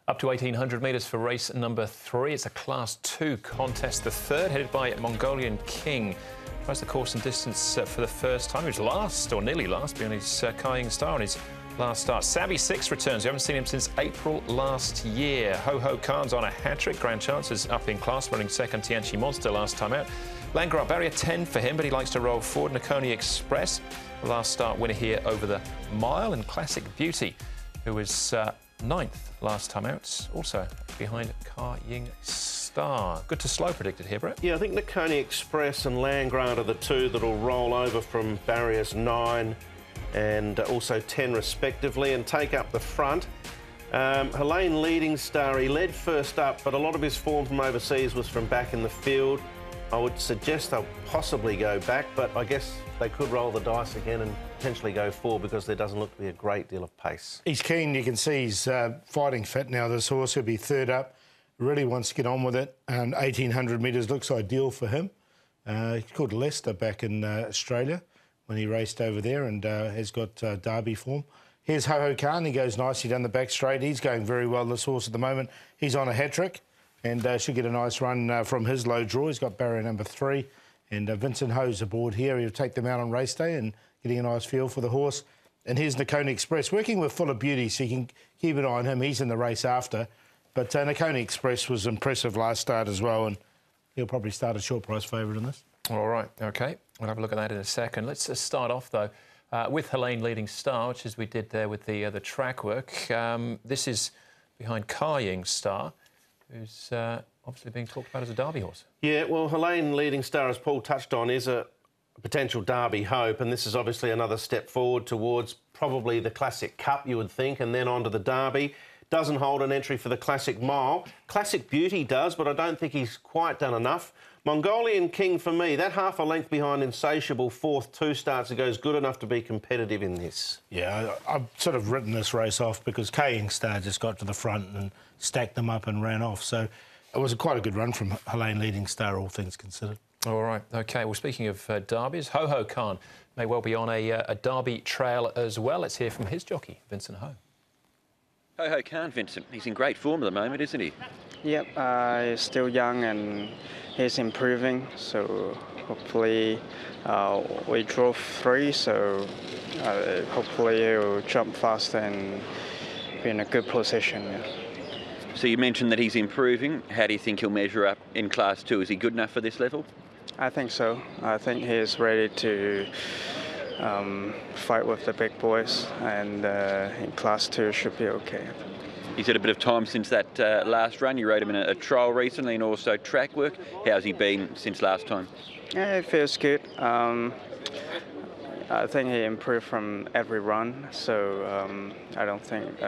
Up to 1,800 metres for race number 3. It's a Class 2 contest. The third, headed by Mongolian King. Tries the course and distance for the first time. He was last, or nearly last, behind his Kaiying Star on his last start. Savvy 6 returns. We haven't seen him since April last year. Ho Ho Khan's on a hat-trick. Grand chances up in class, running second. Tianchi Monster last time out. Landgraf barrier 10 for him, but he likes to roll forward. Nakoni Express, the last start winner here over the mile. And Classic Beauty, who was 9th last time out, also behind Kaiying Star. Good to slow predicted here, Brett. Yeah, I think Nakoni Express and Landgraf are the two that'll roll over from barriers 9 and also 10 respectively and take up the front. Helene Leading Star, he led first up, but a lot of his form from overseas was from back in the field. I would suggest they'll possibly go back, but I guess they could roll the dice again and potentially go forward because there doesn't look to be a great deal of pace. He's keen. You can see he's fighting fit now. This horse will be third up. Really wants to get on with it. 1,800 metres looks ideal for him. He's called Leicester back in Australia when he raced over there and has got Derby form. Here's Ho Ho Khan. He goes nicely down the back straight. He's going very well, this horse at the moment. He's on a hat-trick and should get a nice run from his low draw. He's got barrier number 3. And Vincent Ho's aboard here. He'll take them out on race day and getting a nice feel for the horse. And here's Nakoni Express, working with Full of Beauty, so you can keep an eye on him. He's in the race after. But Nakoni Express was impressive last start as well, and he'll probably start a short price favourite in this. All right, OK. We'll have a look at that in a second. Let's just start off, though, with Helene Leading Star, which is we did there with the track work. This is behind Kaiying Star, who's obviously being talked about as a Derby horse. Yeah, well, Helene Leading Star, as Paul touched on, is a potential Derby hope, and this is obviously another step forward towards probably the Classic Cup, you would think, and then on to the Derby. Doesn't hold an entry for the Classic Mile. Classic Beauty does, but I don't think he's quite done enough. Mongolian King, for me, that half a length behind Insatiable, 4th, 2 starts ago, is good enough to be competitive in this. Yeah, I've sort of written this race off because Kaiying Star just got to the front and stacked them up and ran off. So it was quite a good run from Helene Leading Star, all things considered. All right, OK. Well, speaking of derbies, Ho Ho Khan may well be on a Derby trail as well. Let's hear from his jockey, Vincent Ho. Ho Ho Khan, Vincent. He's in great form at the moment, isn't he? Yep, he's still young and he's improving. So hopefully we drove 3, so hopefully he'll jump faster and be in a good position. Yeah. So you mentioned that he's improving. How do you think he'll measure up in Class 2? Is he good enough for this level? I think so. I think he's ready to fight with the big boys, and in Class 2 should be okay. He's had a bit of time since that last run. You rode him in a trial recently and also track work. How's he been since last time? Yeah, it feels good. I think he improved from every run, so I don't think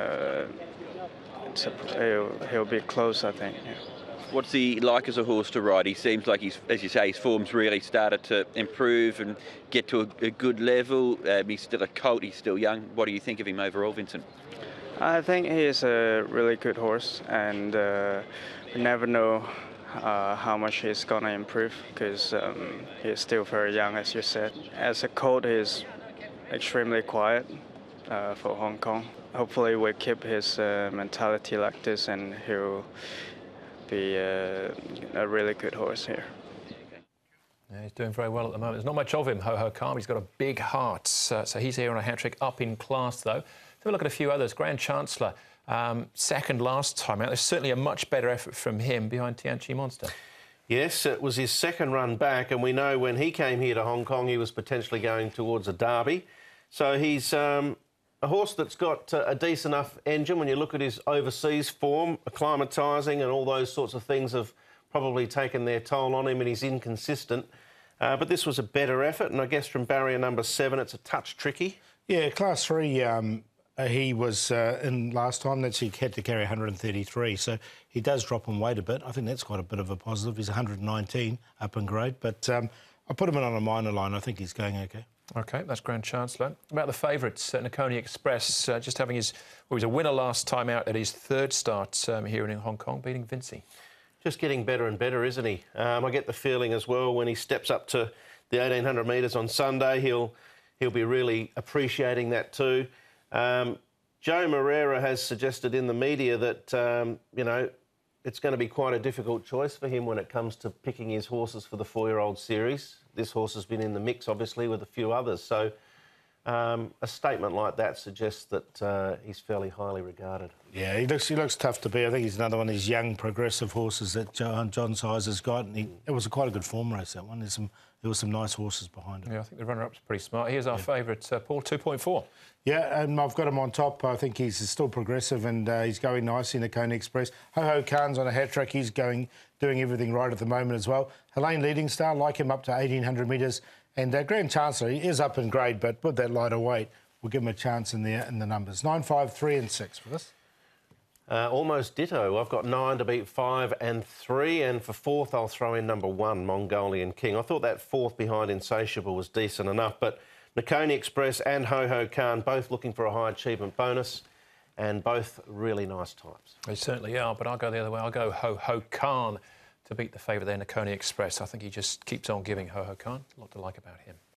he'll be close, I think. Yeah. What's he like as a horse to ride? He seems like he's, as you say, his form's really started to improve and get to a good level. He's still a colt, he's still young. What do you think of him overall, Vincent? I think he's a really good horse, and we never know how much he's going to improve because he's still very young, as you said. As a colt, he's extremely quiet for Hong Kong. Hopefully we keep his mentality like this and he'll be a really good horse here. Yeah, he's doing very well at the moment. There's not much of him, Ho Ho Khan. He's got a big heart. So he's here on a hat-trick, up in class, though. Let's have a look at a few others. Grand Chancellor, second last time out. There's certainly a much better effort from him behind Tianchi Monster. Yes, it was his second run back, and we know when he came here to Hong Kong, he was potentially going towards a Derby. So he's a horse that's got a decent enough engine. When you look at his overseas form, acclimatising and all those sorts of things have probably taken their toll on him, and he's inconsistent. But this was a better effort, and I guess from barrier number 7, it's a touch tricky. Yeah, Class 3, he was in last time. He had to carry 133, so he does drop in weight a bit. I think that's quite a bit of a positive. He's 119 up in grade, but I put him in on a minor line. I think he's going okay. OK, that's Grand Chancellor. About the favourites, Nakoni Express, just having his... Well, he was a winner last time out at his 3rd start here in Hong Kong, beating Vinci. Just getting better and better, isn't he? I get the feeling as well when he steps up to the 1,800 metres on Sunday, he'll be really appreciating that too. Joe Moreira has suggested in the media that, you know, it's going to be quite a difficult choice for him when it comes to picking his horses for the 4-year-old series. This horse has been in the mix, obviously, with a few others. So a statement like that suggests that he's fairly highly regarded. Yeah, he looks tough to beat. I think he's another one of these young, progressive horses that John Size has got. And it was quite a good form race, that one. There were some nice horses behind it. Yeah, I think the runner-up's pretty smart. Here's our favourite, Paul, 2.4. Yeah, and I've got him on top. I think he's still progressive and he's going nicely in the Coney Express. Ho Ho Khan's on a hat trick. He's doing everything right at the moment as well. Helene Leading Star, like him up to 1,800 metres. And Grand Chancellor, he is up in grade, but with that lighter weight, we'll give him a chance in the numbers. 9, 5, 3 and 6 for this. Almost ditto. I've got 9 to beat 5 and 3, and for 4th I'll throw in number 1, Mongolian King. I thought that 4th behind Insatiable was decent enough, but Coney Express and Ho Ho Khan both looking for a high achievement bonus, and both really nice types. They certainly are, but I'll go the other way. I'll go Ho Ho Khan to beat the favourite there, Coney Express. I think he just keeps on giving Ho Ho Khan. A lot to like about him.